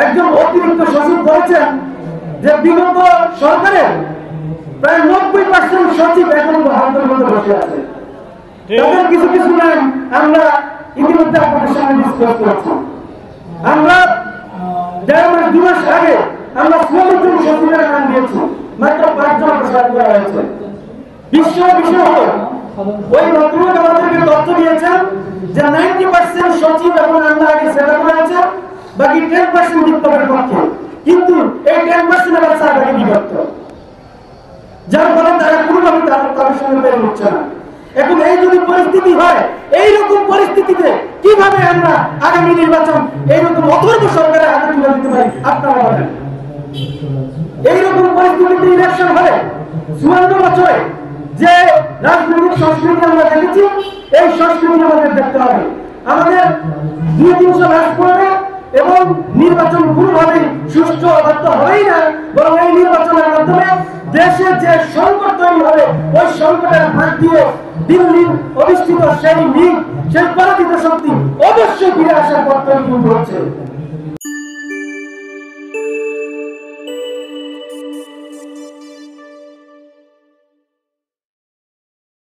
একজন অতিরিক্ত সচিব বলেছেন যে বিগত সরকারের প্রায় 90% সচিব এখন ভারতের মধ্যে বসে আছে। তাদের কিছু কিছু নাম আমরা ইতিমধ্যে আপনাদের সামনে ডিসকাস করেছি। আমরা 2 মাস আগে আমরা 16 জন সচিবের নাম দিয়েছি, মাত্র 5 জন প্রসার করা হয়েছে। বিষয় হলো ওই ভদ্রলোক আমাদেরকে তথ্য দিয়েছেন যে 90% সচিব এবং আমরা আগে সেটা করেছে, বাকি 10% বিপ্লবের পক্ষে, কিন্তু এই 10% আবার সার্ভারে বিভক্ত, যার ফলে তারা কোনোভাবে তাদের সঙ্গে পেরে উঠছে না। এখন এই যদি পরিস্থিতি হয়, এইরকম পরিস্থিতিতে কিভাবে আমরা আগামী নির্বাচন এইরকম অথর্ব সরকারের হাতে তুলে দিতে পারি আপনারা বলেন? এইরকম পরিস্থিতিতে ইলেকশন হলে 54 বছরে যে রাজনৈতিক সংস্কৃতি আমরা দেখেছি, এই সংস্কৃতি আমাদের দেখতে হবে। আমাদের 200-300 লাখ পড়বে এবং নির্বাচন কোনোভাবেই সুষ্ঠু অবাধ্য হবেই না, বরং এই নির্বাচনের মাধ্যমে দেশে যে সংকট তৈরি হবে, ওই সংকটের হাত দিয়ে দিল্লির অধিষ্ঠিত সেই লীগ, সেই পরাজিত শক্তি অবশ্যই ফিরে আসার পথ তৈরি হচ্ছে।